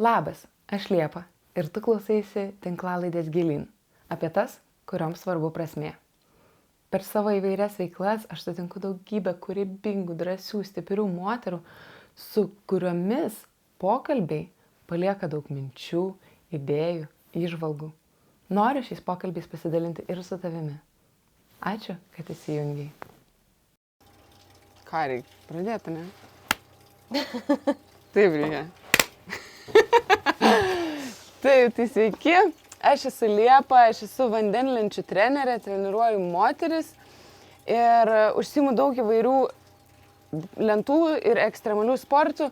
Labas, aš Liepa ir tu klausaisi tinklalaidės Gilyn apie tas, kurioms svarbu prasmė. Per savo įvairias veiklas aš sutinku daugybę kūrybingų, drąsių, stiprių moterų, su kuriomis pokalbiai palieka daug minčių, idėjų, įžvalgų. Noriu šiais pokalbiais pasidalinti ir su tavimi. Ačiū, kad įsijungiai. Ką reikia? Pradėti, ne? Taip reikia. Taip, tai sveiki. Aš esu Liepa, aš esu vandenlenčių trenerė, treniruoju moteris ir užsiimu daug įvairių lentų ir ekstremalių sportų.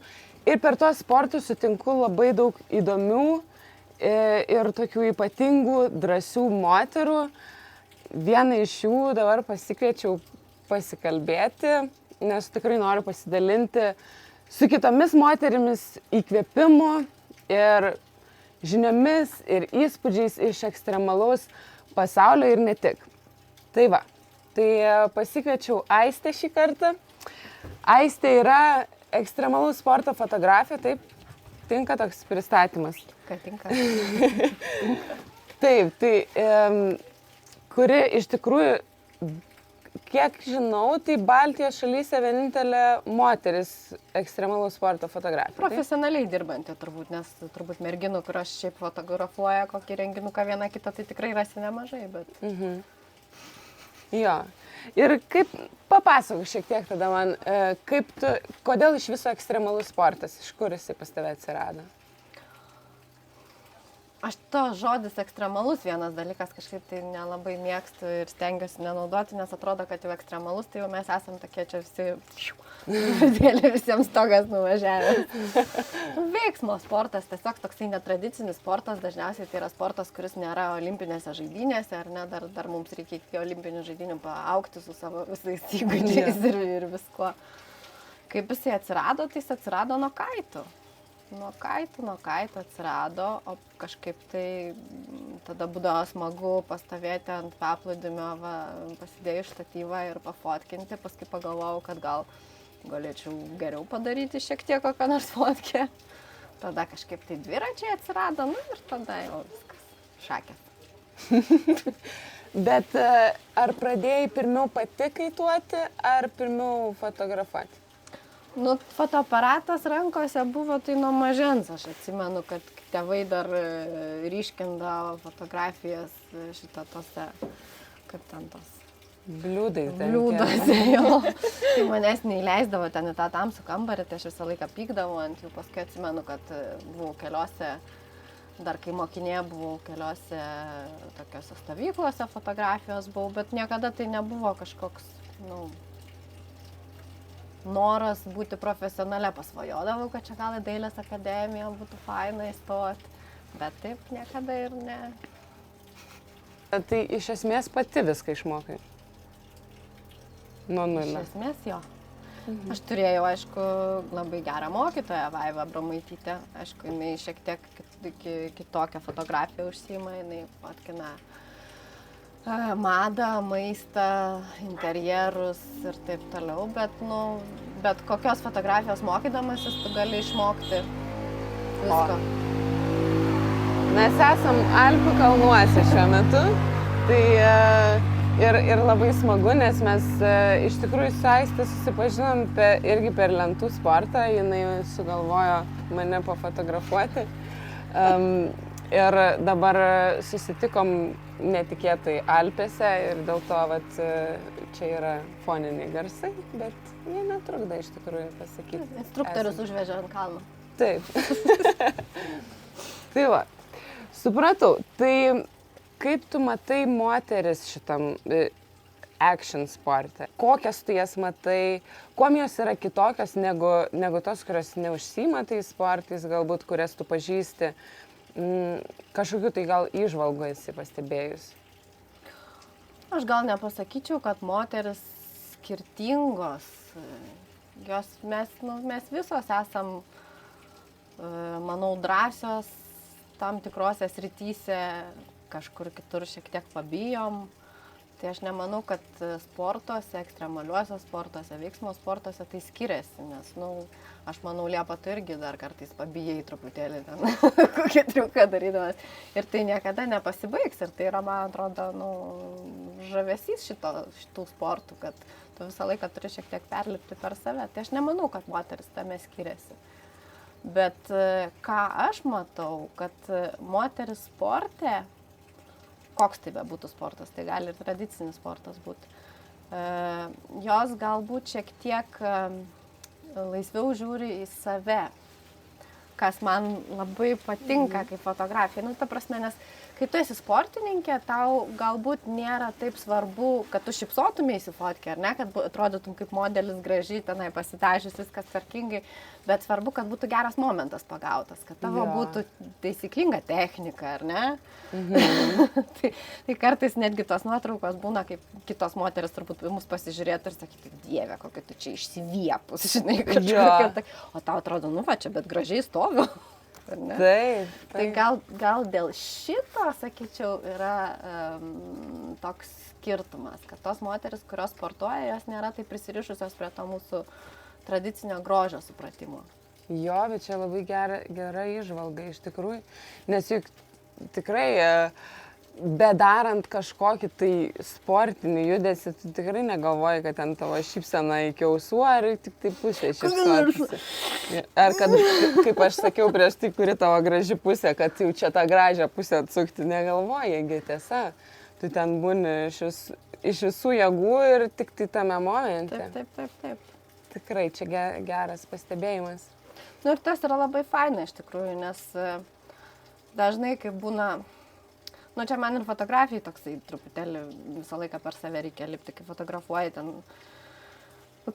Ir per tuos sportus sutinku labai daug įdomių ir tokių ypatingų, drąsių moterų. Vieną iš jų dabar pasikviečiau pasikalbėti, nes tikrai noriu pasidalinti su kitomis moterimis įkvėpimu ir žiniomis ir įspūdžiais iš ekstremalaus pasaulio ir ne tik. Tai va, tai pasikviečiau Aistę šį kartą. Aistė yra ekstremalų sporto fotografė, taip? Tinka toks pristatymas? Kad tinka. Taip, tai kuri iš tikrųjų, kiek žinau, tai Baltijos šalyse vienintelė moteris ekstremalų sporto fotografė. Profesionaliai dirbanti turbūt, nes turbūt merginų, kurios šiaip fotografuoja kokį renginuką vieną kitą, tai tikrai rasi nemažai, bet... Jo. Ir kaip, papasakok šiek tiek tada man, kodėl iš viso ekstremalus sportas, iš kur jisai pas tave atsirado? Aš to žodis ekstremalus vienas dalykas kažkaip tai nelabai mėgstu ir stengiuosi nenaudoti, nes atrodo, kad jau ekstremalus, tai jau mes esam tokie čia visi, visiems stogas nuvažiavęs. Veiksmo sportas, tiesiog toksai netradicinis sportas, dažniausiai tai yra sportas, kuris nėra olimpinėse žaidynėse, ar ne, dar mums reikia iki olimpinių žaidynių paaugti su savo visais įgūdžiais ir viskuo. Kaip jisai atsirado, tai jis atsirado nuo kaitų. Nuo kaitų atsirado, o kažkaip tai tada būdavo smagu pastovėti ant paplūdimio, pasidėjus štatyvą ir pafotkinti. Paskui pagalvojau, kad gal galėčiau geriau padaryti šiek tiek kokią nors fotkę. Tada kažkaip tai dviračiai atsirado, ir tada jau viskas, šakės. Bet ar pradėjai pirmiau pati kaituoti, ar pirmiau fotografuoti? Fotoaparatas rankose buvo tai nuo mažens. Aš atsimenu, kad tėvai dar ryškindavo fotografijas tose, kaip ten tos bliūdose, jo. Tai manęs neįleisdavo ten į tą tamsų kambarį, tai aš visą laiką pykdavau ant jų. Paskui atsimenu, kad buvau keliose, dar kai mokinė buvau keliose tokiose stovyklose fotografijos buvau, bet niekada tai nebuvo kažkoks, noras būti profesionale. Pasvajodavau, kad čia gal į dailės akademiją būtų faina įstoti, bet taip niekada ir ne. Tai iš esmės pati viską išmokai? Nuo nulio? Iš esmės jo. Aš turėjau, aišku, labai gerą mokytoją, Vaivą Abramaitytę. Aišku, jinai šiek tiek kitokią fotografiją užsiima, jinai fotkina madą, maistą, interjerus ir taip toliau, bet kokios fotografijos mokydamasis tu gali išmokti visko. Mes esam Alpių kalnuose šiuo metu, tai ir labai smagu, nes mes iš tikrųjų su Aiste susipažinom irgi per lentų sportą, jinai sugalvojo mane pafotografuoti. Ir dabar susitikom netikėtai Alpėse ir dėl to čia yra foniniai garsai, bet jie netrukdo iš tikrųjų pasakyti. Instruktorius užvežė ant kalno. Taip. Tai va, supratau. Tai kaip tu matai moteris šitam action sporte? Kokias tu jas matai? Kuom jos yra kitokios negu tos, kurios neužsiima tais sportais, galbūt kurias tu pažįsti? Kažkokiu tai gal įžvalgų esi pastebėjus? Aš gal nepasakyčiau, kad moteris skirtingos. Mes visos esam, manau, drąsios tam tikrose srityse, kažkur kitur šiek tiek pabijom. Tai aš nemanau, kad sportuose, ekstremaliuose sportuose, veiksmo sportuose tai skiriasi, nes, aš manau, Liepa, tu irgi dar kartais pabijai truputėlį ten kokį triuką darydamas. Ir tai niekada nepasibaigs. Ir tai yra, man atrodo, žavesys šitų sportų, kad tu visą laiką turi šiek tiek perlipti per save. Tai aš nemanau, kad moteris tame skiriasi. Bet ką aš matau, kad moteris sporte, koks tai bebūtų sportas, tai gali ir tradicinis sportas būti, jos galbūt šiek tiek laisviau žiūri į save, kas man labai patinka kaip fotografija. Ta prasme, nes kai tu esi sportininkė, tau galbūt nėra taip svarbu, kad tu šypsotumėsi fotkę, ar ne, kad atrodytum kaip modelis gražiai, tenai pasidažius viskas tvarkingai, bet svarbu, kad būtų geras momentas pagautas, kad tavo būtų taisyklinga technika, ar ne? tai kartais netgi tos nuotraukos būna, kaip kitos moteris turbūt mus pasižiūrėtų ir sakytų, Dieve, kokia tu čia išsiviepus, žinai, kažkokia. O tau atrodo, čia bet gražiai stoviu. Taip. Tai gal dėl šito, sakyčiau, yra toks skirtumas, kad tos moteris, kurios sportuoja, jos nėra taip prisirišusios prie to mūsų tradicinio grožio supratimo. Jo, bet čia labai gera įžvalga iš tikrųjų, nes juk tikrai bedarant kažkokį tai sportinį judesį, tu tikrai negalvoji, kad ten tavo šypsena iki ausų, ar tik tai pusė šypsosi. Ar kad, kaip aš sakiau prieš tai, kuri tavo graži pusė, kad jau čia tą gražią pusę atsukti negalvoji, tiesa. Tu ten būni iš visų jėgų ir tik tai tame momente. Taip. Tikrai, čia geras pastebėjimas. Ir tas yra labai faina iš tikrųjų, nes dažnai, kai būna... čia man ir fotografijai toksai truputėlį visą laiką per save reikia lipti, kai fotografuoji ten,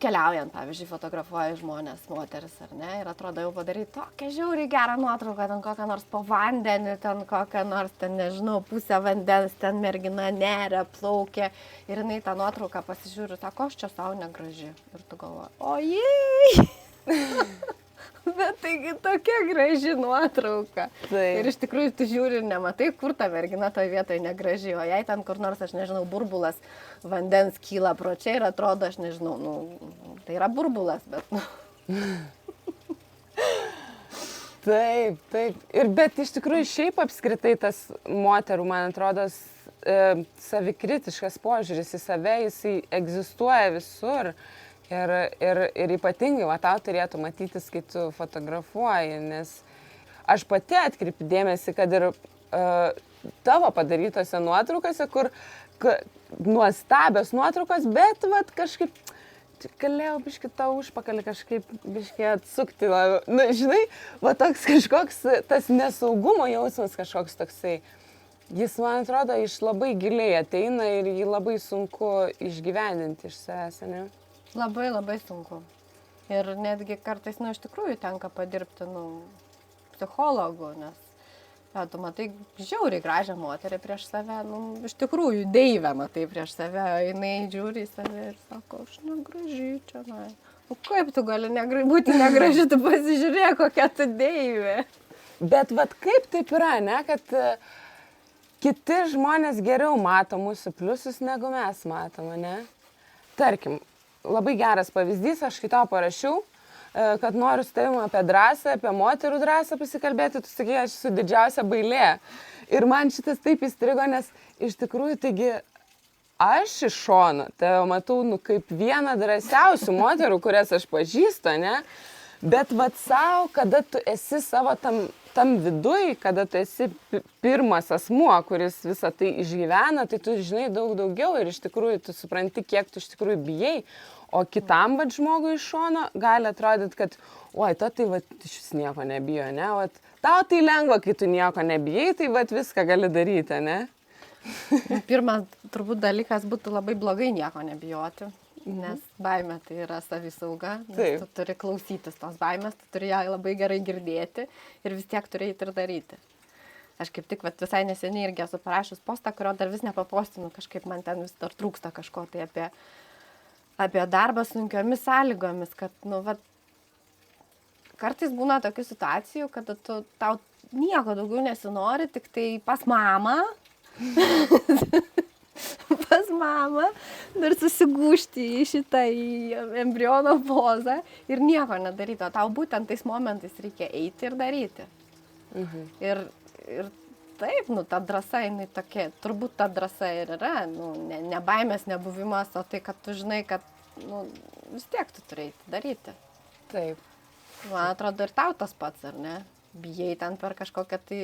keliaujant, pavyzdžiui, fotografuoji žmonės, moteris, ar ne, ir atrodo jau padarai tokią žiauriai gerą nuotrauką, ten kokią nors po vandenį, ten kokią nors, ten nežinau, pusę vandens, ten mergina neria, plaukia, ir jinai tą nuotrauką pasižiūri, sako, aš čia savo negraži. Ir tu galvoji, ojei! Bet taigi tokia graži nuotrauka. Taip. Ir iš tikrųjų tu žiūri ir nematai, kur ta mergina toje vietoje negraži, o jei ten kur nors, aš nežinau, burbulas vandens kyla pro čia ir atrodo, aš nežinau, tai yra burbulas, bet... Taip. Ir bet iš tikrųjų šiaip apskritai tas moterų, man atrodo, savikritiškas požiūris į save, jisai egzistuoja visur. Ir ypatingai, tau turėtų matytis, kai tu fotografuoji, nes aš pati atkreipiu dėmesį, kad ir tavo padarytose nuotraukose, kur nuostabios nuotraukos, bet kažkaip galėjau biškį tau užpakalį kažkaip biškį atsukti. Žinai, toks kažkoks tas nesaugumo jausmas kažkoks toksai. Jis, man atrodo, iš labai giliai ateina ir jį labai sunku išgyveninti iš savęs, ne? Labai, labai sunku. Ir netgi kartais, iš tikrųjų tenka padirbti, psichologu, nes, tu matai žiauriai gražią moterį prieš save, iš tikrųjų deivę matai prieš save, o jinai žiūri į save ir sako, aš negraži čia, O kaip tu gali būti negraži, tu pasižiūrėk, kokia tu deivė. Bet kaip taip yra, ne, kad kiti žmonės geriau mato mūsų pliusus, negu mes matome, ne? Tarkim, labai geras pavyzdys, aš kai tau parašiau, kad noriu su tavimi apie drąsą, apie moterų drąsą pasikalbėti, tu sakai, aš esu didžiausia bailė. Ir man šitas taip įstrigo, nes iš tikrųjų, taigi, aš iš šono tave matau, kaip vieną drąsiausių moterų, kurias aš pažįstu, ne? Bet savo, kada tu esi savo tam viduj, kada tu esi pirmas asmuo, kuris visą tai išgyvena, tai tu žinai daug daugiau ir iš tikrųjų tu supranti, kiek tu iš tikrųjų bijai. O kitam žmogui iš šono gali atrodyti, kad, to tai iš vis nieko nebijo, ne? Tau tai lengva, kai tu nieko nebijai, tai viską gali daryti, ne? Pirmas turbūt dalykas būtų labai blogai nieko nebijoti, nes baimė tai yra savisauga, nes tu turi klausytis tos baimės, tu turi ją labai gerai girdėti ir vis tiek turi eiti ir daryti. Aš kaip tik visai neseniai irgi esu parašius postą, kurio dar vis nepapostinu, kažkaip man ten vis dar trūksta kažko tai apie darbą sunkiomis sąlygomis, kad, kartais būna tokių situacijų, kad tau nieko daugiau nesinori, tik tai pas mamą. pas mamą, dar susigūžti į šitą embriono pozą ir nieko nedaryti. O tau būtent tais momentais reikia eiti ir daryti. Ir taip, ta drąsa, jinai tokia, turbūt ta drąsa ir yra, ne baimės nebuvimas, o tai, kad tu žinai, kad vis tiek tu turėti daryti. Taip. Man atrodo, ir tau tas pats, ar ne? Bijai ten per kažkokią tai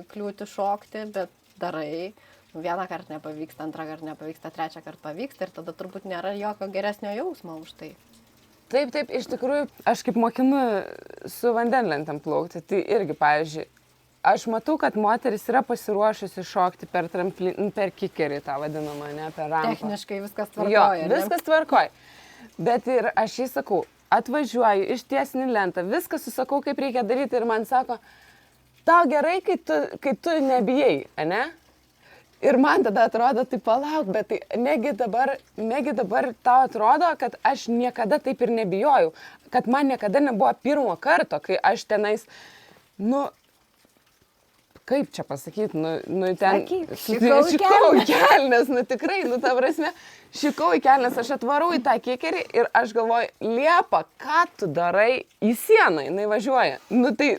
kliūtį šokti, bet darai. Vieną kartą nepavyksta, antrą kartą nepavyksta, trečią kartą pavyksta ir tada turbūt nėra jokio geresnio jausmo už tai. Taip, iš tikrųjų, aš kaip mokinu su vandenlentėm plaukti, tai irgi, pavyzdžiui, aš matau, kad moteris yra pasiruošusi šokti per kikerį, tą vadinamą, ne, per rampą. Techniškai viskas tvarkoja. Jo, viskas tvarkoja. Bet ir aš jai sakau, atvažiuoju, ištiesini lentą, viską susakau, kaip reikia daryti ir man sako, tau gerai, kai tu nebijai, ne? Ir man tada atrodo, tai palauk, bet tai negi dabar tau atrodo, kad aš niekada taip ir nebijojau, kad man niekada nebuvo pirmo karto, kai aš tenais, kaip čia pasakyti, ten šikau į kelnes, tikrai, ta prasme, šikau į kelnes, aš atvarau į tą kikerį ir aš galvoju, Liepa, ką tu darai į sieną, jinai važiuoja. Tai,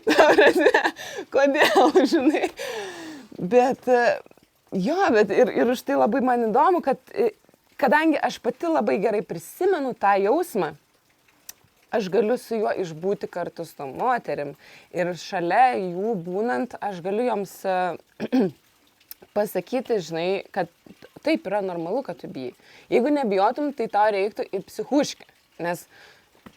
ta prasme, kodėl, žinai. Bet ir už tai labai man įdomu, kad kadangi aš pati labai gerai prisimenu tą jausmą, aš galiu su juo išbūti kartu su tom moterim ir šalia jų būnant, aš galiu joms pasakyti, žinai, kad taip yra normalu, kad tu bijai. Jeigu nebijotum, tai tau reiktų ir psichuškė, nes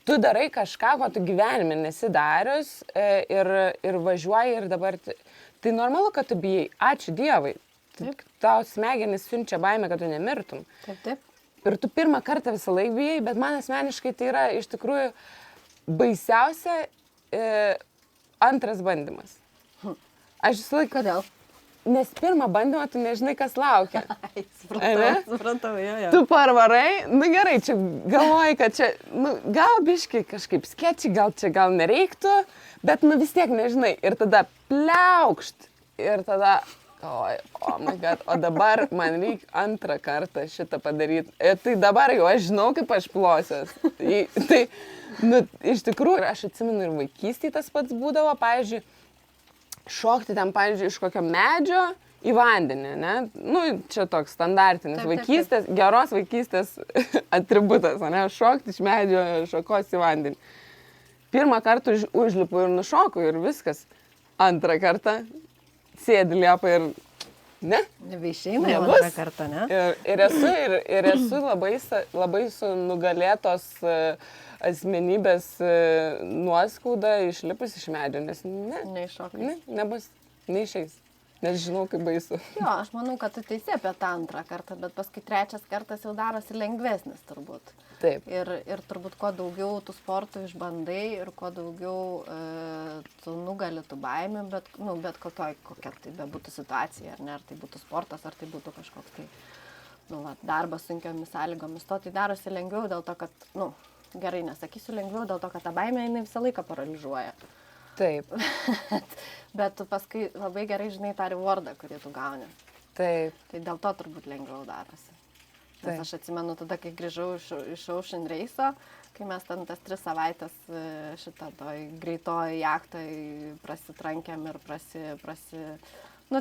tu darai kažką, ko tu gyvenime nesi darius ir važiuoji ir dabar, tai normalu, kad tu bijai. Ačiū Dievui. Taip. Tau smegenis siunčia baimę, kad tu nemirtum. Taip, taip. Ir tu pirmą kartą visą laiką bijai, bet man asmeniškai tai yra iš tikrųjų baisiausia antras bandymas. Aš visą laiką... Kodėl? Nes pirmą bandymą tu nežinai, kas laukia. Supratau, jo. Tu parvarai, gerai, čia galvoji, kad čia, gal biški kažkaip skečiai, gal nereiktų, bet vis tiek nežinai. Ir tada pliaukšt. Ir tada, oh my god, o dabar man reikia antrą kartą šitą padaryti. Ir tai dabar jau aš žinau, kaip aš plosios. Tai, iš tikrųjų, aš atsimenu ir vaikystėje tas pats būdavo, pavyzdžiui, šokti ten, pavyzdžiui, iš kokio medžio į vandenį, ne? Čia toks standartinis vaikystės, geros vaikystės atributas, ne? Šokti iš medžio šakos į vandenį. Pirmą kartą užlipu ir nušoku ir viskas. Antrą kartą sėdi Liepa ir ne? Nebeišeina jau antrą kartą, ne? Ir esu labai su nugalėtos asmenybės nuoskauda išlipus iš medžio, nes nebus, neišeis, nes žinau, kaip baisu. Jo, aš manau, kad tu teisi apie tą antrą kartą, bet paskui trečias kartas jau darosi lengvesnis turbūt. Taip. Ir turbūt kuo daugiau tų sportų išbandai ir kuo daugiau tu nugali tų baimių, bet kokia tai bebūtų situacija, ar tai būtų sportas, ar tai būtų kažkoks tai darbas sunkiomis sąlygomis, tai darosi lengviau dėl to, kad, gerai, nesakysiu lengviau, dėl to, kad ta baimė jinai visą laiką paralyžiuoja. Taip. Bet tu paskui labai gerai žinai tą rewardą, kurį tu gauni. Taip. Tai dėl to turbūt lengviau darosi. Nes aš atsimenu tada, kai grįžau iš Ocean Race'o, kai mes ten tas 3 savaitės šitą greitoji jachtoj prasitrankėm ir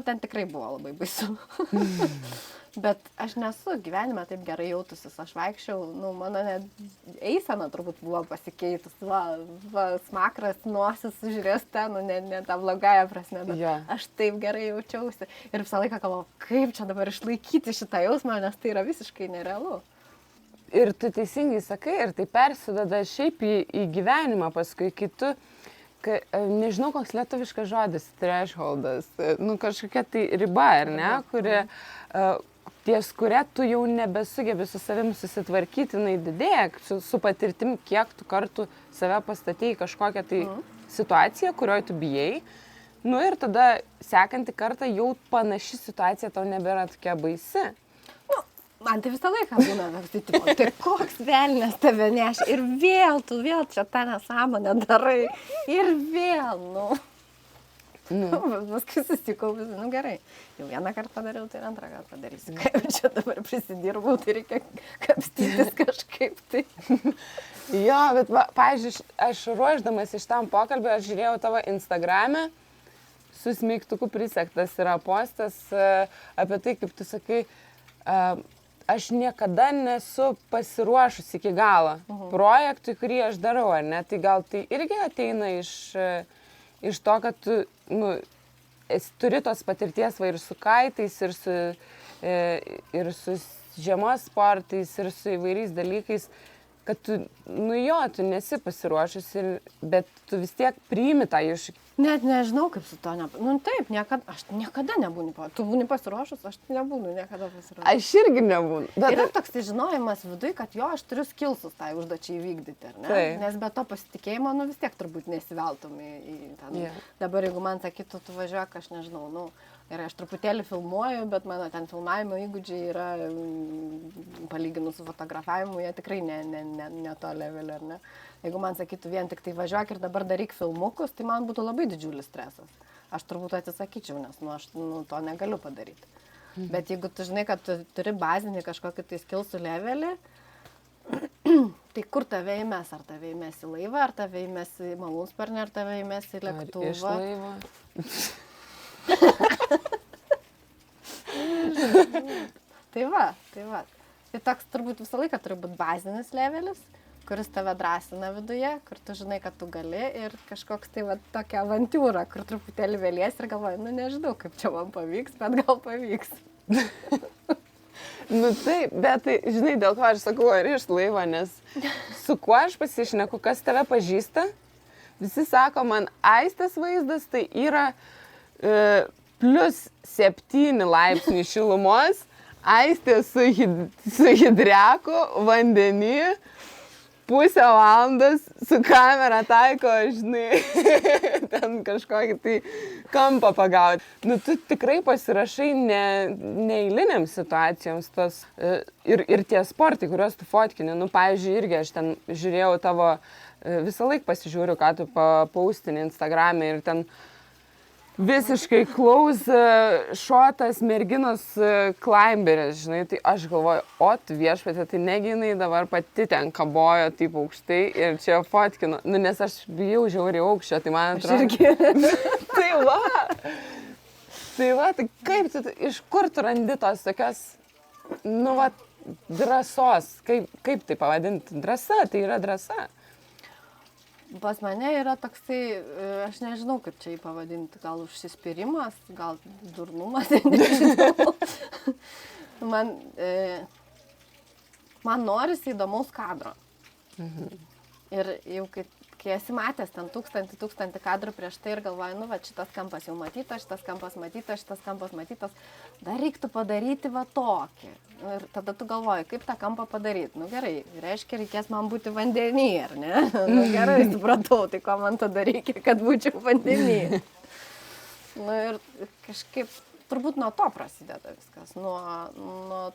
ten tikrai buvo labai baisu. Bet aš nesu gyvenime taip gerai jautusis, aš vaikščiau, mano eisena turbūt buvo pasikeitus, smakras, nosis sužiūrės ten, ne tą blogąją prasme, bet aš taip gerai jaučiausi. Ir visą laiką galvoju, kaip čia dabar išlaikyti šitą jausmą, nes tai yra visiškai nerealu. Ir tu teisingai sakai, ir tai persideda šiaip į gyvenimą paskui, kai tu, nežinau, koks lietuviškas žodis, thresholdas, kažkokia tai riba, ar ne, kuri... ties kuria tu jau nebesugebi su savim susitvarkyti, jinai didėja su patirtim, kiek tu kartų save pastatėjai kažkokią tai situaciją, kurioje tu bijai. Ir tada sekantį kartą jau panaši situacija tau nebėra tokia baisi. Man tai visą laiką būna, tai koks velnias tave nešia ir vėl tu čia tą nesąmonę darai ir vėl, Paskui susikaupiu, nu gerai, jau vieną kartą padariau, tai ir antrą kartą padarysiu. Kaip čia dabar prisidirbau, tai reikia kapstytis kažkaip tai. Jo, bet, pavyzdžiui, aš ruoždamas iš tam pokalbį, aš žiūrėjau tavo Instagram'e, su smeigtuku prisektas yra postas apie tai, kaip tu sakai, aš niekada nesu pasiruošusi iki galo projektui, kurį aš darau, ar ne? Tai gal tai irgi ateina iš to, kad tu turi tos patirties ir su kaitais, ir su žiemos sportais, ir su įvairiais dalykais, kad tu, tu nesi pasiruošusi, bet tu vis tiek priimi tą iššūkį. Net nežinau, kaip su to taip, aš niekada nebūnu. Tu būni pasiruošus, aš nebūnu niekada pasiruošus. Aš irgi nebūnu. Bet yra toks žinojimas viduje, kad aš turiu skilsus tai užduočiai įvykdyti, ar ne? Tai. Nes be to pasitikėjimo, vis tiek turbūt nesiveltum į ten. Yeah. Dabar jeigu man sakytų, tu važiuok, aš nežinau, ir aš truputėlį filmuoju, bet mano ten filmavimo įgūdžiai yra, palyginus su fotografavimu, jie tikrai ne to levelio, ar ne? Jeigu man sakytų vien tik tai važiuok ir dabar daryk filmukus, tai man būtų labai didžiulis stresas. Aš turbūt atsisakyčiau, nes aš to negaliu padaryti. Bet jeigu tu žinai, kad tu turi bazinį kažkokį tai skilsų levelį, tai kur tave įmes? Ar tave įmes į laivą, ar tave įmes į malūnsparnį, ar tave įmes į lėktuvą? Iš laivo. Tai va. Tai toks turbūt visą laiką turi būti bazinis levelis, kuris tave drąsina viduje, kur tu žinai, kad tu gali ir kažkoks tai tokia avantūra, kur truputėlį vėlies ir galvoji, nežinau, kaip čia man pavyks, bet gal pavyks. Taip, bet tai, žinai, dėl ko aš sakau, ar iš laivo, nes su kuo aš pasišneku, kas tave pažįsta, visi sako, man Aistės vaizdas tai yra +7 laipsnių šilumos, Aistė su hidriaku, vandenį, pusę valandos su kamera taiko, žinai, ten kažkokį tai kampą pagauti. Tu tikrai pasirašai neeiliniams situacijoms tos ir tie sportai, kuriuos tu fotkini. Pavyzdžiui, irgi aš ten žiūrėjau tavo, visą laiką pasižiūriu, ką tu paustini Instagram'e ir ten visiškai close šotas merginos climberės, žinai, tai aš galvoju, viešpatė, tai negi jinai dabar pati ten kabojo taip aukštai ir čia fotkino, nes aš bijau žiauriai aukščio, tai man atrodo. Tai kaip tu, iš kur tu randi tos tokios, drąsos, kaip tai pavadinti, drąsa, tai yra drąsa. Pas mane yra toksai, aš nežinau, kaip čia jį pavadinti, gal užsispyrimas, gal durnumas, nežinau. Man norisi įdomaus kadro. Ir jau kai esi matęs ten tūkstantį kadrų prieš tai ir galvoji, šitas kampas jau matytas, šitas kampas matytas, dar reiktų padaryti tokį. Ir tada tu galvoji, kaip tą kampą padaryti. Gerai, reiškia, reikės man būti vandenį, ar ne? Gerai, supratau, tai ko man tada reikia, kad būčiau vandenį. Ir kažkaip, turbūt nuo to prasideda viskas, nuo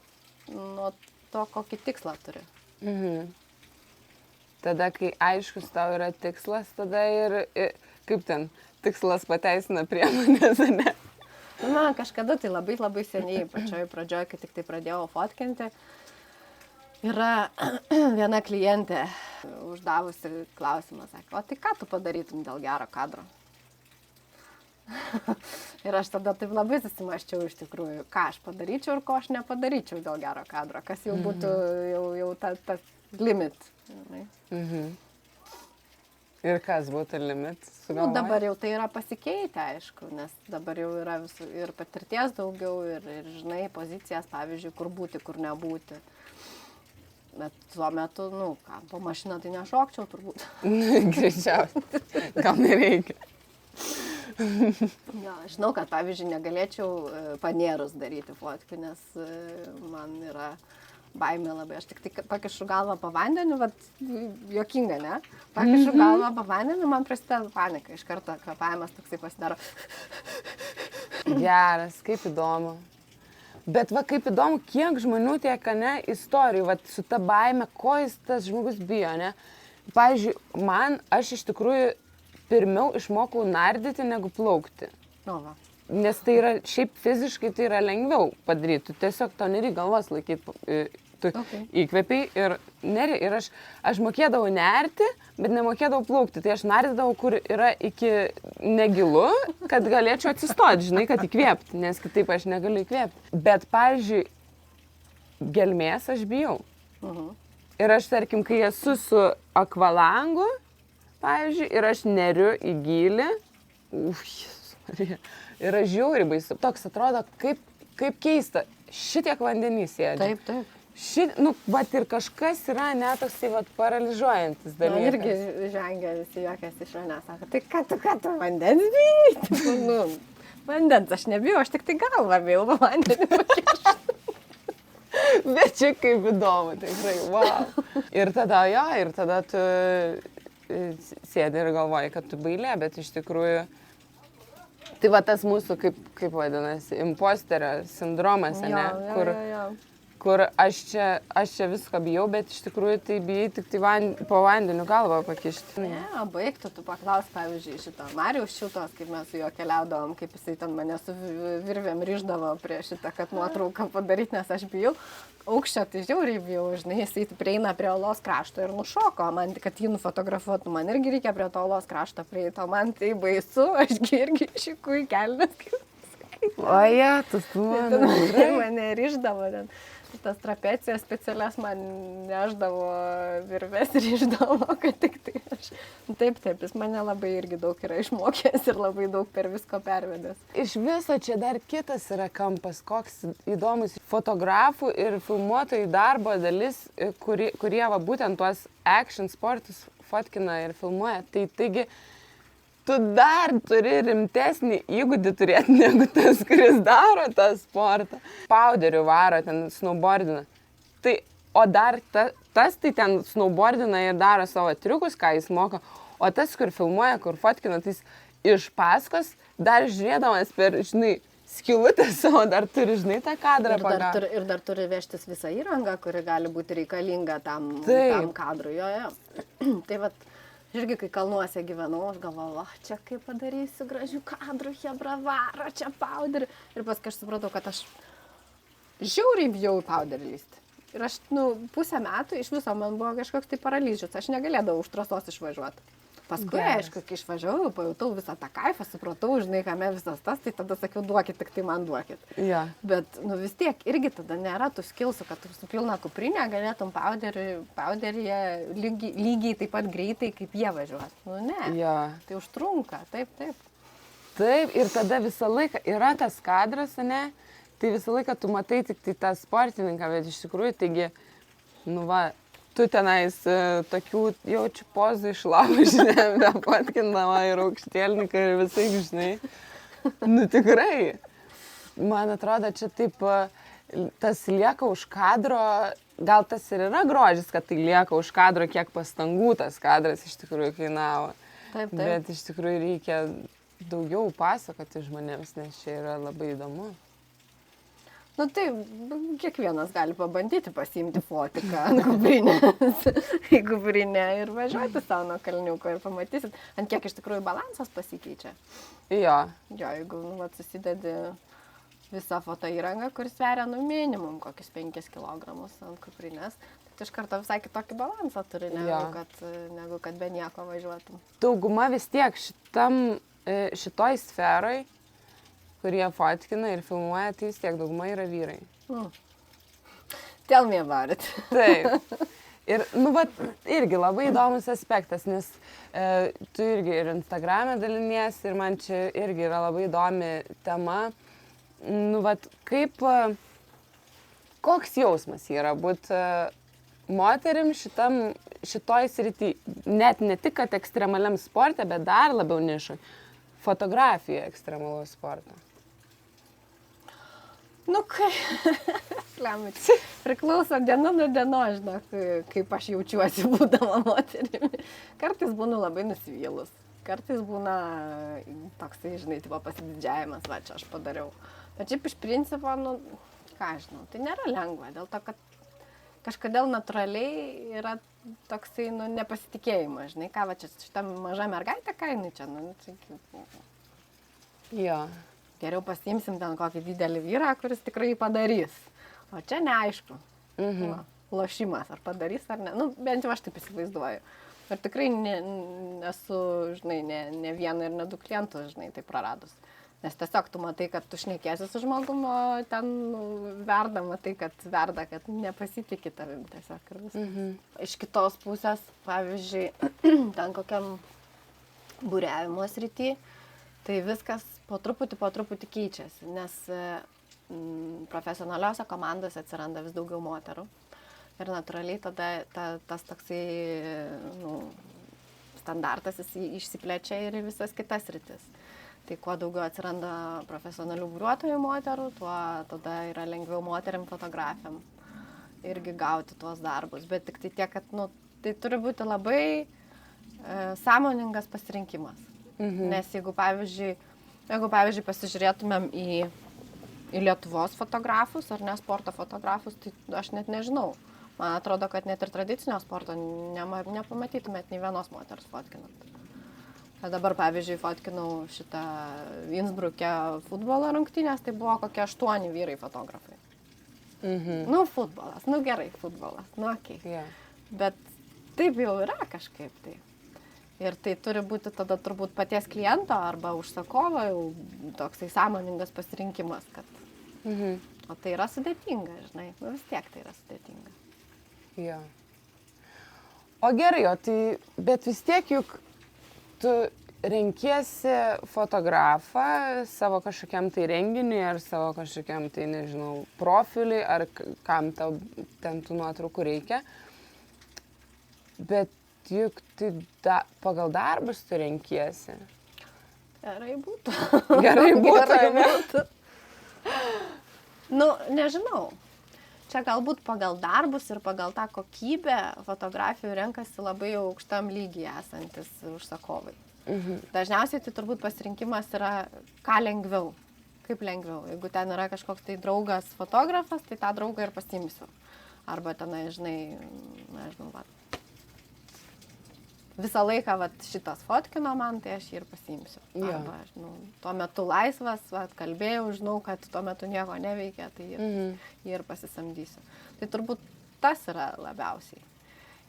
to, kokį tikslą turi. Tada, kai aiškus tau yra tikslas, tada ir kaip ten, tikslas pateisina priemonės, ne? Man kažkada tai labai labai seniai, pačioj pradžioj, kai tik tai pradėjau fotkinti, yra viena klientė uždavusi klausimą, sakė, o tai ką tu padarytum dėl gero kadro? Ir aš tada taip labai susimaščiau iš tikrųjų, ką aš padaryčiau ir ko aš nepadaryčiau dėl gero kadro, kas jau būtų jau tas limit. Ir kas būtų limit? Dabar jau tai yra pasikeitę, aišku, nes dabar jau yra ir patirties daugiau, ir žinai, pozicijas, pavyzdžiui, kur būti, kur nebūti. Bet tuo metu, po mašiną tai nešokčiau turbūt. Greičiausiai, gal nereikia. Ja, žinau, kad, pavyzdžiui, negalėčiau panierus daryti fotkių, nes man yra baimė labai. Aš tik tai pakišu galvą po vandeniu, juokinga, ne? Pakišu galvą po vandeniu, man prasideda panika. Iš karto kvėpavimas toksai pasidaro. Geras, kaip įdomu. Bet kaip įdomu, kiek žmonių tiek, ne, istorijų, su ta baime, ko tas žmogus bijo, ne? Pavyzdžiui, aš iš tikrųjų pirmiau išmokau nardyti negu plaukti. O, va. Nes tai yra, šiaip fiziškai tai yra lengviau padaryti. Tu tiesiog to nereikia galvos laikyti. Tu įkvepiai ir neri. Ir aš mokėdavau nerti, bet nemokėdavau plaukti. Tai aš nardydavau, kur yra iki negilu, kad galėčiau atsistoti, žinai, kad įkvėpti, nes kitaip aš negaliu įkvėpti. Bet, pavyzdžiui, gelmės aš bijau. Ir aš, tarkim, kai esu su akvalangu, pavyzdžiui, ir aš neriu į gylį, ir aš žiauriai baisu. Toks atrodo, kaip keista, šitiek vandenys sėdžia. Taip. Vat ir kažkas yra netoks, tai vat paralyžiuojantis dalykas. Man irgi žengia visi juokiasi iš manęs, sako, tai ką tu vandens bijai? Vandens aš nebijau, aš tik tai galvą bijau vandenį pakišti. Bet čia kaip įdomu, tikrai, wow. Ir tada tu sėdi ir galvoji, kad tu bailė, bet iš tikrųjų, tai va tas mūsų, kaip vadinasi, imposterio sindromas, ne? Kur aš čia viską bijau, bet iš tikrųjų tai bijai tik tai po vandeniu galvą pakišti. Ne, baigtų, tu paklaus, pavyzdžiui, šito Marijaus Šiutos, kaip mes su juo keliaudavom, kaip jisai ten mane su virvėm ryždavo prie šitą, kad nuotrauką padaryti, nes aš bijau. Aukščio tai žiauriai bijau, žinai, jisai prieina prie olos krašto ir nušoko, man, kad jį nufotografuotų, man irgi reikia prie to olos krašto prieiti, o man tai baisu, ašgi irgi šiku į kelnes, kaip Oje, tu mane ryždavo ten. Tas trapecijos specialias man neždavo virves ir išdavo, kad tik tai aš. Taip, jis mane labai irgi daug yra išmokęs ir labai daug per visko pervedęs. Iš viso čia dar kitas yra kampas, koks įdomus fotografų ir filmuotojų darbo dalis, kurie va būtent tuos action sportus fotkina ir filmuoja. Taigi, tu dar turi rimtesnį įgūdį turėti negu tas, kuris daro tą sportą. Powderiu varo, ten snowboardina. Tai, o dar tas tai ten snowboardina ir daro savo triukus, ką jis moka. O tas, kur filmuoja, kur fotkina, tai iš paskos dar žiūrėdamas per, žinai, skylutę savo, dar turi, žinai, tą kadrą pagauti. Ir dar turi vežtis visą įrangą, kuri gali būti reikalinga tam kadrui. Jo. Tai vat, irgi, kai kalnuose gyvenau, aš galvojau, čia kaip padarysiu gražių kadrų, hebra varo, čia powderį. Ir paskui aš supratau, kad aš žiauriai bijau į powderį lysti. Ir aš, pusę metų iš viso man buvo kažkoks tai paralyžius, aš negalėdavau už trasos išvažiuoti. Paskui, aišku, kai išvažiavau, pajutau visą tą kaifą, supratau, žinai, kame visas tas, tai tada sakiau, duokit, tik tai man duokit. Ja. Bet, vis tiek, irgi tada nėra tų skilsų, kad tu su pilna kuprinė galėtum powderyje lygiai taip pat greitai, kaip jie važiuos. Ne, ja. Tai užtrunka, taip. Taip, ir tada visą laiką yra tas kadras, ne, tai visą laiką tu matai tik tai tą sportininką, bet iš tikrųjų, taigi, tu tenais tokių jaučiu pozų išlaužinę, nepatkinama ir aukštielniką ir visai, žinai. Tikrai. Man atrodo, čia taip, tas lieka už kadro, gal tas ir yra grožis, kad tai lieka už kadro, kiek pastangų tas kadras iš tikrųjų kainavo. Taip. Bet iš tikrųjų reikia daugiau pasakoti žmonėms, nes čia yra labai įdomu. Tai kiekvienas gali pabandyti pasiimti fotiką ant kuprinės, į kuprinę ir važiuoti savo nuo kalniuko ir pamatysit, ant kiek iš tikrųjų balansas pasikeičia. Jo, jeigu susidedi visą foto įrangą, kuris sveria minimum kokius 5 kg ant kuprinės, tai iš karto visai kitokį balansą turi, negu kad be nieko važiuotum. Dauguma vis tiek šitoj sferoj, kurie fotkina ir filmuoja, tai vis tiek dauguma yra vyrai. Tell me about it. Taip. Ir, irgi labai įdomus aspektas, nes tu irgi ir Instagram'e daliniesi ir man čia irgi yra labai įdomi tema. Koks jausmas yra būti moterim šitoj srity, net ne tik, kad ekstremaliam sporte, bet dar labiau nišoj, fotografija ekstremalaus sporto. Priklauso diena nuo dienos, žinok, kaip aš jaučiuosi būdama moterimi. Kartais būnu labai nusivylus, kartais būna toksai, žinai, tipo pasididžiavimas, va čia aš padariau. Bet šiaip iš principo, ką žinau, tai nėra lengva, dėl to, kad kažkodėl natūraliai yra toksai, nu, nepasitikėjimas, žinai, ką va čia šitą mažą mergaitę, ką jinai čia, nu, Jo. geriau pasiimsim ten kokį didelį vyrą, kuris tikrai padarys. O čia neaišku. Va, lošimas, ar padarys ar ne. Nu, bent jau aš taip įsivaizduoju. Ir tikrai nesu, žinai, ne vieną ir ne du klientus, žinai, tai praradus. Nes tiesiog tu matai, kad tu šnekėsi su žmogum, o ten verda, matai, kad verda, kad nepasitikė tavim tiesiog ir viskas. Iš kitos pusės, pavyzdžiui, ten kokiam būriavimo srity, tai viskas po truputį keičiasi, nes profesionaliuose komandose atsiranda vis daugiau moterų. Ir natūraliai tada tas toksai standartas išsiplečia ir į visas kitas sritis. Tai kuo daugiau atsiranda profesionalių būriuotojų moterų, tuo tada yra lengviau moteriam fotografiam irgi gauti tuos darbus. Bet tik tai tiek, kad tai turi būti labai sąmoningas pasirinkimas. Nes jeigu pavyzdžiui pasižiūrėtumėm į Lietuvos fotografus ar ne sporto fotografus, tai aš net nežinau. Man atrodo, kad net ir tradicinio sporto nepamatytumėt nei vienos moters fotkinant. Dabar, pavyzdžiui, fotkinau šitą Innsbruke futbolo rungtynės, tai buvo kokie 8 vyrai fotografai. Nu, futbolas, gerai, futbolas, okei. Yeah. Bet taip jau yra kažkaip tai. Ir tai turi būti tada turbūt paties kliento arba užsakovo jau toksai sąmoningas pasirinkimas, kad... O tai yra sudėtinga, žinai, vis tiek tai yra sudėtinga. Jo. O gerai, bet vis tiek juk tu renkiesi fotografą savo kažkokiam tai renginiui ar savo kažkokiam tai, nežinau, profiliui ar kam tau ten tų nuotraukų reikia. Bet juk tai pagal darbus tu renkiesi. Gerai būtų. Gerai būtų. Nežinau. Čia galbūt pagal darbus ir pagal tą kokybę fotografijų renkasi labai aukštam lygyje esantis užsakovai. Dažniausiai tai turbūt pasirinkimas yra ką lengviau. Kaip lengviau. Jeigu ten yra kažkoks tai draugas fotografas, tai tą draugą ir pasiimsiu. Arba tenai, žinai, nežinau, visą laiką šitas fotkino man, tai aš jį ir pasiimsiu. Arba, tuo metu laisvas, kalbėjau, žinau, kad tuo metu nieko neveikia, tai jį ir pasisamdysiu. Tai turbūt tas yra labiausiai.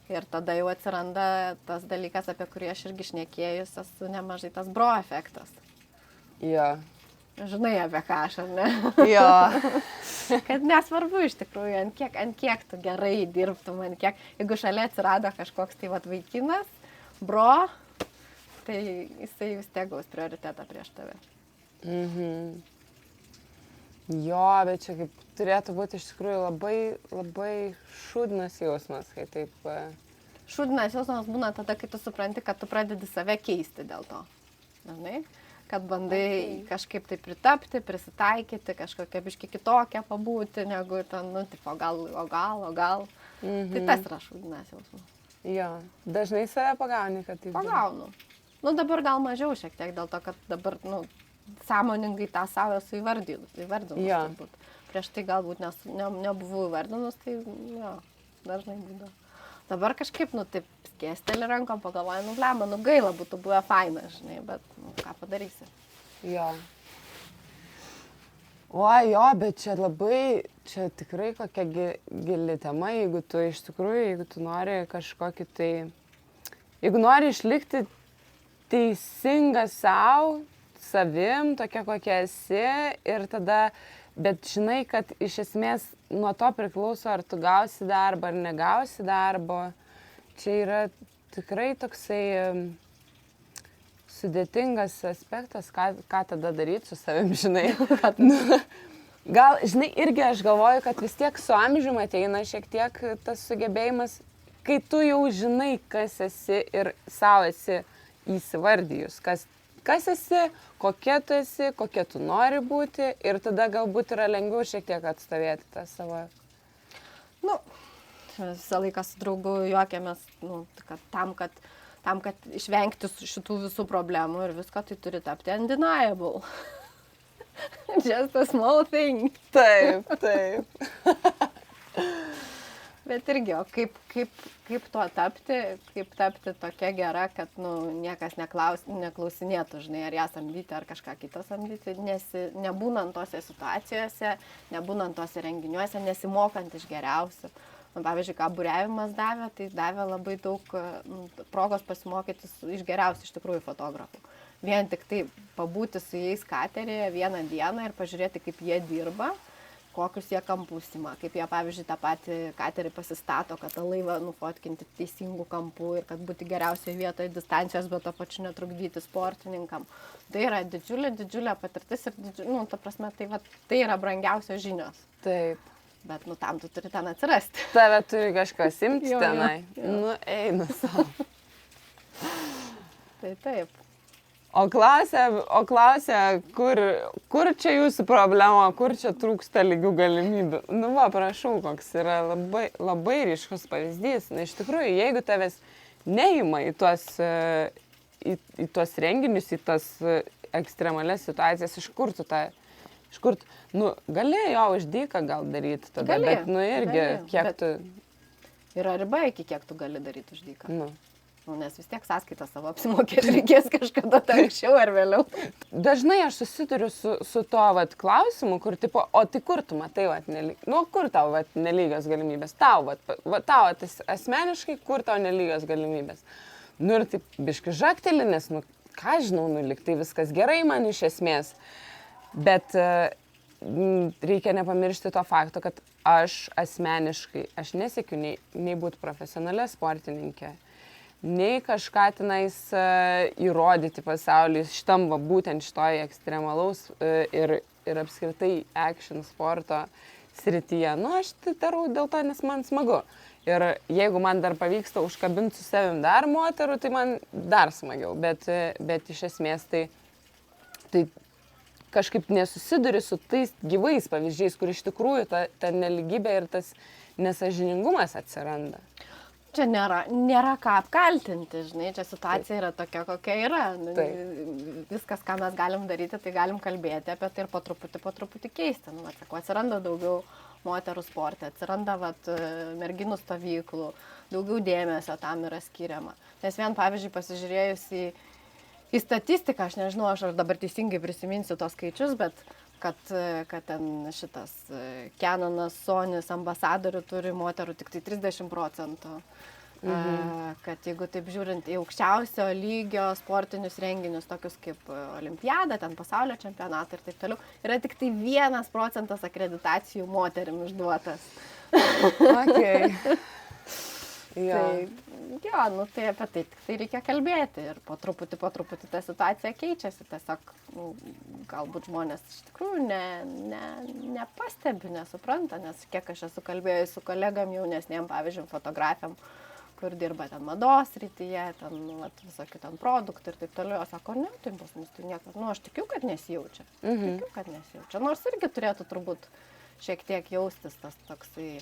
Ir tada jau atsiranda tas dalykas, apie kurį aš irgi šnekėjus, esu nemažai tas bro efektas. Jo. Žinai, apie ką aš, ar ne? Jo. Kad nesvarbu iš tikrųjų, ant kiek tu gerai dirbtum, jeigu šalia atsirado kažkoks tai vaikinas, bro, tai jisai vis tiek gaus prioritetą prieš tave. Jo, bet čia kaip turėtų būti iš tikrųjų labai, labai šūdinas jausmas, kai taip... Šūdinas jausmas būna tada, kai tu supranti, kad tu pradedi save keisti dėl to. Žinai? Kad bandai kažkaip tai pritapti, prisitaikyti, kažkokia biški kitokia pabūti, negu ten, tipo, o gal. Tai tas yra šūdinas jausmas. Jo, dažnai save pagauni, kad taip... Pagaunu. Dabar gal mažiau šiek tiek, dėl to, kad dabar, sąmoningai tą savo esu įvardinus turbūt. Prieš tai galbūt nebuvau įvardinus, tai, dažnai būdavo. Dabar kažkaip, taip, skėsteli rankom, pagalvoju, blemba, gaila būtų buvę faina, žinai, bet, ką padarysi. Jo. Bet čia tikrai kokia gili tema, jeigu tu nori kažkokį tai, jeigu nori išlikti teisinga savim, tokia kokia esi ir tada, bet žinai, kad iš esmės nuo to priklauso, ar tu gausi darbą, ar negausi darbo. Čia yra tikrai toksai sudėtingas aspektas, ką tada daryti su savim, žinai. Gal, žinai, irgi aš galvoju, kad vis tiek su amžiumi ateina šiek tiek tas sugebėjimas, kai tu jau žinai, kas esi ir savo esi įsivardijus, kas esi, kokia tu esi, kokia tu nori būti ir tada galbūt yra lengviau šiek tiek atstovėti tą savo. Visą laiką su draugu juokiamės, kad tam, kad išvengti šitų visų problemų ir visko, tai turi tapti undeniable. Just a small thing. Taip. Bet irgi, o kaip tuo tapti, kaip tapti tokia gera, kad niekas neklausinėtų, žinai, ar ją samdyti, ar kažką kitą samdyti, nebūnant tose situacijose, nebūnant tose renginiuose, nesimokant iš geriausių. Man, pavyzdžiui, ką buriavimas davė, tai davė labai daug progos pasimokyti iš geriausių iš tikrųjų fotografų. Vien tik tai pabūti su jais katerėje vieną dieną ir pažiūrėti, kaip jie dirba, kokius jie kampus ima, kaip jie, pavyzdžiui, tą patį katerį pasistato, kad tą laivą nufotkinti teisingų kampų ir kad būti geriausioje vietoje distancijos, bet to pačiu netrukdyti sportininkam. Tai yra didžiulė patirtis ir ta prasme, tai yra brangiausios žinios. Taip. Bet, tam tu turi ten atsirasti. Tave turi kažkas imti tenai. Eina savo. Tai taip. O klausia, kur čia jūsų problema, kur čia trūksta lygių galimybių. Prašau, koks yra labai, labai ryškus pavyzdys. Na, iš tikrųjų, jeigu tavęs neima į tuos renginius, į tas ekstremalias situacijas, iš kur tu gali jo už dyką gal daryti tada, bet, irgi, kiek tu... Yra riba, iki kiek tu gali daryti už dyką. Nes vis tiek sąskaitą savo apsimokėti reikės kažkada anksčiau ar vėliau. Dažnai aš susiduriu su to klausimu, kur tipo, o tai kur tu matai, kur tau nelygios galimybės? Tau asmeniškai, kur tau nelygios galimybės? Ir taip biški žakteli, nes, ką žinau, lyg tai viskas gerai man iš esmės. Bet reikia nepamiršti to fakto, kad aš asmeniškai, aš nesiekiu nei būti profesionalė sportininkė, nei kažką tenais įrodyti pasauliui būtent šitoj ekstremalaus ir apskritai action sporto srityje. Aš tai darau dėl to, nes man smagu. Ir jeigu man dar pavyksta užkabinti su savim dar moterų, tai man dar smagiau. Bet iš esmės tai kažkaip nesusiduri su tais gyvais pavyzdžiais, kur iš tikrųjų ta neligybė ir tas nesąžiningumas atsiranda. Čia nėra ką apkaltinti, žinai, čia situacija yra tokia, kokia yra. Viskas, ką mes galim daryti, tai galim kalbėti apie tai ir po truputį keisti. Atsiranda daugiau moterų sporte, atsiranda merginų stovyklų, daugiau dėmesio tam yra skiriama. Nes vien, pavyzdžiui, pasižiūrėjus į statistiką, aš nežinau, aš dabar teisingai prisiminsiu tos skaičius, bet kad ten šitas Canonas, Sonis, ambasadorių turi moterų tik tai 30%. Kad jeigu taip žiūrint į aukščiausio lygio sportinius renginius, tokius kaip olimpiada, ten pasaulio čempionatai ir taip toliau, yra tik tai 1% akreditacijų moterim išduotas. Okay. Tai apie tai reikia kalbėti ir po truputį ta situacija keičiasi, tiesiog galbūt žmonės iš tikrųjų nepastebi, nesupranta, nes kiek aš esu kalbėjus su kolegam jaunesniem, pavyzdžiui, fotografiam, kur dirba ten mados srityje, ten visokių ten produktų ir taip toliau, sako, ne, tai pas mus tai niekas, aš tikiu, kad nesijaučia, nors irgi turėtų turbūt šiek tiek jaustis tas toksai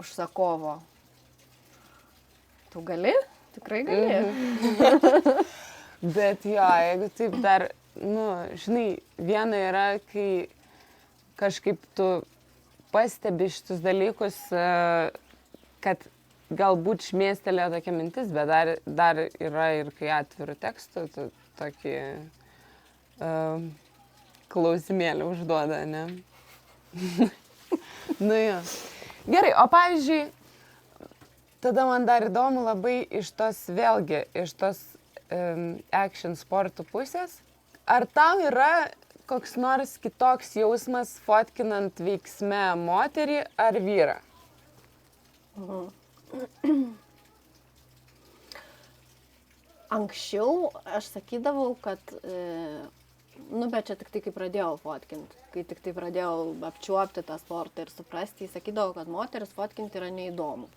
užsakovo. Tu gali? Tikrai gali. Bet jeigu taip dar, žinai, viena yra, kai kažkaip tu pastebi šitus dalykus, kad galbūt šmėstelėjo tokia mintis, bet dar yra ir kai atvirų tekstų, tokį klausimėlį užduoda, ne? Gerai, o pavyzdžiui, tada man dar įdomu labai iš tos action sportų pusės, ar tau yra koks nors kitoks jausmas fotkinant veiksme moterį ar vyrą? Anksčiau aš sakydavau, kad bet čia tik tai, kai pradėjau fotkinti, kai tik tai pradėjau apčiuopti tą sportą ir suprasti, sakydavau, kad moteris fotkinti yra neįdomu.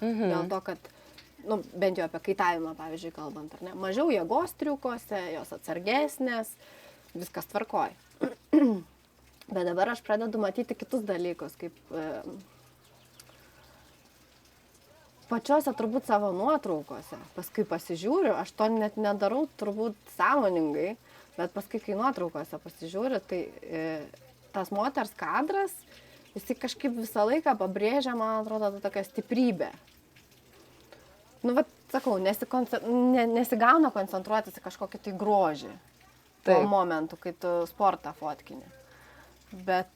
Dėl to, kad, bent jau apie kaitavimą, pavyzdžiui, kalbant, ar ne, mažiau jėgos triukose, jos atsargesnės, viskas tvarkoj. Bet dabar aš pradedu matyti kitus dalykus, kaip pačiose turbūt savo nuotraukose, paskui pasižiūriu, aš to net nedarau turbūt sąmoningai, bet paskui, kai nuotraukose pasižiūriu, tai tas moters kadras jisai kažkaip visą laiką pabrėžia, man atrodo, tą tokią stiprybę. Nu, vat, sakau, nesigauna koncentruotis į kažkokį tai grožį. Tuo momentu, kai tu sportą fotkini. Bet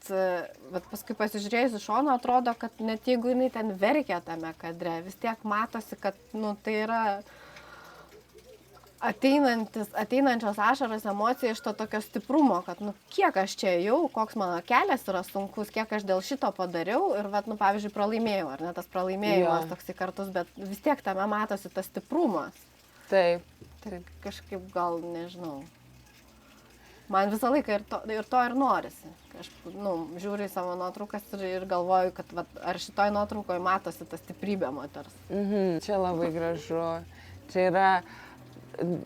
paskui pasižiūrėjus iš šono, atrodo, kad net jeigu jinai ten verkia tame kadre, vis tiek matosi, kad tai yra ateinančios ašaros emocija iš to tokio stiprumo, kad kiek aš čia ėjau, koks mano kelias yra sunkus, kiek aš dėl šito padariau ir, pavyzdžiui, pralaimėjau, ar ne tas pralaimėjimas toksai kartus, bet vis tiek tame matosi tas stiprumas. Taip. Tai kažkaip gal, nežinau. Man visą laiką ir to norisi. Aš žiūriu į savo nuotraukas ir galvoju, kad ar šitoj nuotraukoje matosi ta stiprybė moters. Čia labai gražu. Čia yra,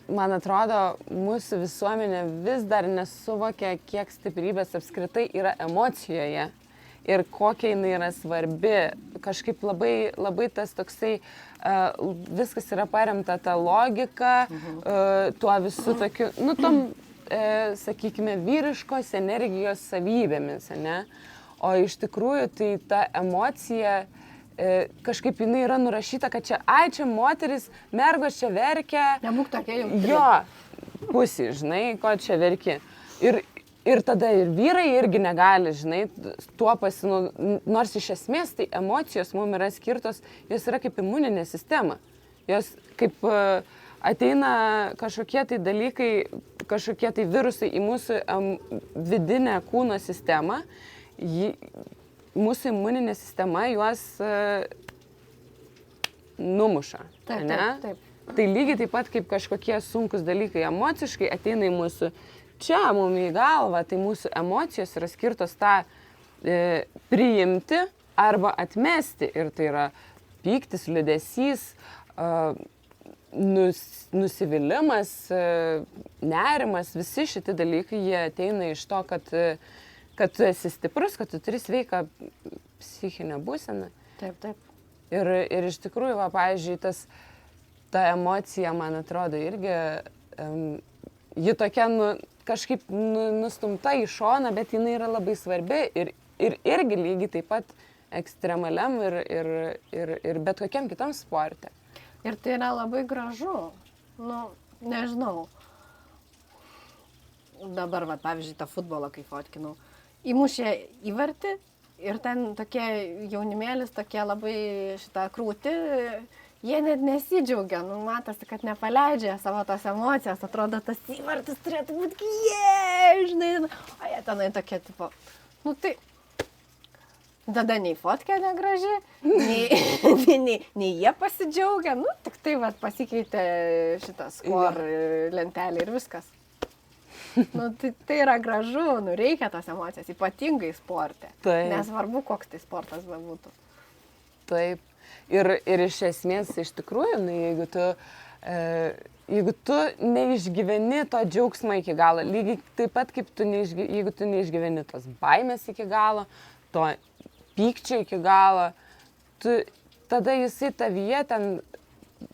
man atrodo, mūsų visuomenė vis dar nesuvokia, kiek stiprybės apskritai yra emocijoje ir kokia jinai yra svarbi. Kažkaip labai tas toksai, viskas yra paremta ta logika, tuo visų tokiu, tom sakykime, vyriškos energijos savybėmis, ne? O iš tikrųjų tai ta emocija kažkaip jinai yra nurašyta, kad čia moteris, mergos čia verkia. Nebūk tokia jautri. Jo, pusė, žinai, ko čia verki. Ir tada ir vyrai irgi negali, žinai, tuo nors iš esmės tai emocijos mums yra skirtos, jos yra kaip imuninė sistema. Jos kaip ateina kažkokie tai dalykai, kažkokie tai virusai į mūsų vidinę kūno sistemą, mūsų imuninė sistema juos numuša. Taip. Tai lygiai taip pat kaip kažkokie sunkus dalykai emociškai ateina į mūsų čia, mums į galvą, tai mūsų emocijos yra skirtos tą priimti arba atmesti. Ir tai yra pyktis, liūdesys, nusivylimas, nerimas, visi šitie dalykai, jie ateina iš to, kad tu esi stiprus, kad tu turi sveiką psichinę būseną. Taip. Ir iš tikrųjų, pavyzdžiui, ta emocija, man atrodo, irgi, ji tokia kažkaip nustumta į šoną, bet jinai yra labai svarbi ir irgi lygiai taip pat ekstremaliam ir bet kokiam kitam sporte. Ir tai yra labai gražu. Nežinau. Dabar, pavyzdžiui, tą futbolą, kai fotkinau, įmušė įvartį ir ten tokie jaunimėlis, tokie labai šitą krūtį, jie net nesidžiaugia, matosi, kad nepaleidžia savo tos emocijos, atrodo, tas įvartis turėtų būti, žinai, o jie tenai tokie, tipo, tai tada nei fotkė negraži, nei jie pasidžiaugia, tik tai pasikeitė šitas skor lentelė ir viskas. Tai yra gražu, reikia tos emocijos, ypatingai sporte. Nesvarbu, koks tai sportas bebūtų. Taip. Ir iš esmės, iš tikrųjų, jeigu tu neišgyveni to džiaugsmo iki galo, lygiai taip pat kaip jeigu tu neišgyveni tos baimės iki galo, to pykčio iki galo, tada jisai tavyje ten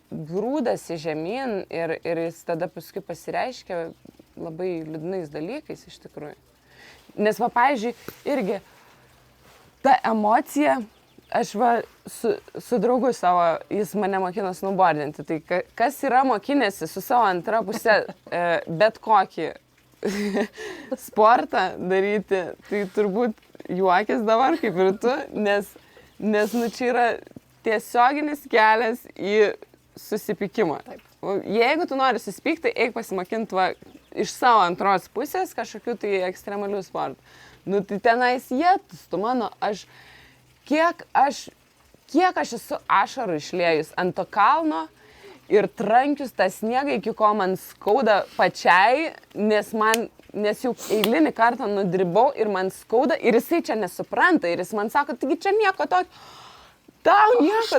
grūdasi žemyn ir jis tada paskui pasireiškia labai liūdnais dalykais iš tikrųjų. Nes, pavyzdžiui, irgi ta emocija, aš su draugu savo, jis mane mokino snowboardinti, tai kas yra mokinėsi su savo antra pusė bet kokį sportą daryti, tai turbūt juokis dabar kaip ir tu, nes čia yra tiesioginis kelias į susipykimą. Taip. Jeigu tu nori susipykti, eik pasimokinti iš savo antros pusės kažkokių tai ekstremalių sportų. Tai tenais tu mano, kiek aš esu ašarų išliejus ant to kalno ir trankius tą sniegą, iki ko man skauda pačiai, nes jau eilinį kartą nudribau ir man skauda ir jisai čia nesupranta ir jis man sako, taigi čia nieko tokio, tau nieko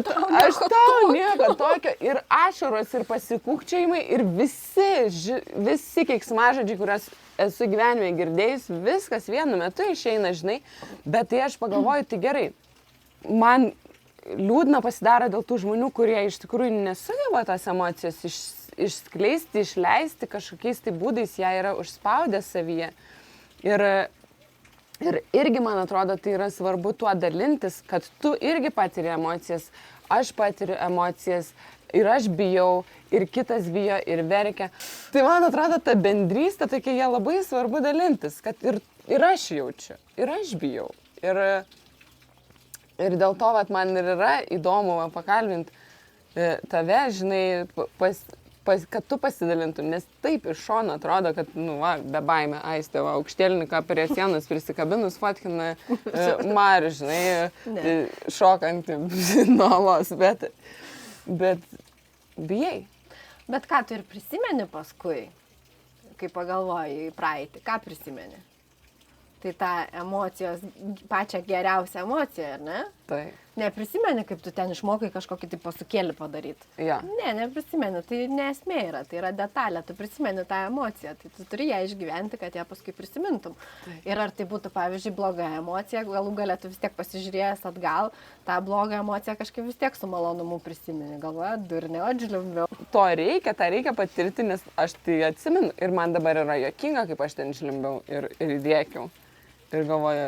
tokio ir ašaros ir pasikūkčiojimai ir visi keiksmažodžiai, kuriuos esu gyvenime girdėjus, viskas vienu metu išeina, žinai, bet tai aš pagalvoju, tai gerai, man liūdna pasidaro dėl tų žmonių, kurie iš tikrųjų nesugeba tas emocijas išskleisti, išleisti kažkokiais tai būdais, ją yra užspaudę savyje. Ir irgi, man atrodo, tai yra svarbu tuo dalintis, kad tu irgi patiri emocijas, aš patiriu emocijas ir aš bijau, ir kitas bijo, ir verkia. Tai man atrodo, ta bendrystė tokia, jie labai svarbu dalintis, kad ir aš jaučiu, ir aš bijau. Ir dėl to vat, man ir yra įdomu pakalbinti tave, žinai, kad tu pasidalintum, nes taip iš šono atrodo, kad, nu, va, be baime, aistė, va, aukštėlininką prie sienos prisikabinus, fotkina Marių, žinai, šokantį nuo alos, bet bijai. Bet ką tu ir prisimeni paskui, kai pagalvoji į praeitį, ką prisimeni? Tai ta emocijos, pačią geriausią emociją, ar ne? Tai. Neprisimeni, kaip tu ten išmokai kažkokį tai pasukėlį padaryti. Ja. Ne, neprisimeni, tai nesmė yra, tai yra detalė, tu prisimeni tą emociją, tai tu turi ją išgyventi, kad ją paskui prisimintum. Ir ar tai būtų, pavyzdžiui, bloga emocija, galų galę tu vis tiek pasižiūrėjęs atgal, tą blogą emociją kažkaip vis tiek su malonumu prisimeni, galvoja, durne, o žliumbiau. To reikia, tą reikia patirti, nes aš tai atsimenu ir man dabar yra juokinga, kaip aš ten žlimbiau ir dėkiau. Ir galvoju,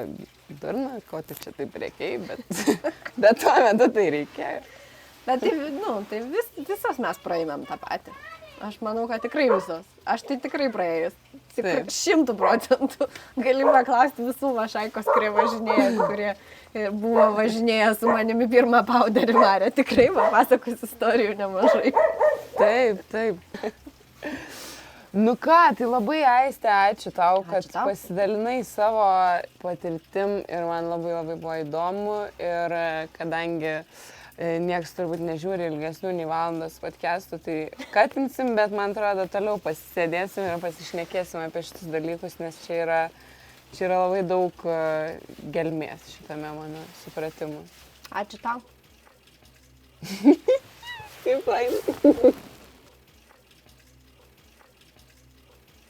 durna, ko tu čia taip reikiai, bet tuo metu tai reikėjo. Bet tai, nu, tai visos mes praeinam tą patį. Aš manau, kad tikrai visos. Aš tai tikrai praėjus. 100%. Gali paklausti visų vašaikos, kurie važinėja, kurie buvo važinėję su manimi pirmą pauderį varę. Tikrai papasakos istorijų nemažai. Taip. Nu ką, tai labai Aiste, ačiū tau, kad pasidalinai savo patirtim ir man labai buvo įdomu ir kadangi nieks turbūt nežiūri ilgesnių nei valandos podcastų, tai katinsim, bet man atrodo toliau pasisėdėsim ir pasišnekėsim apie šitus dalykus, nes čia yra labai daug gelmės šitame mano supratimu. Ačiū tau. Kaip fainai.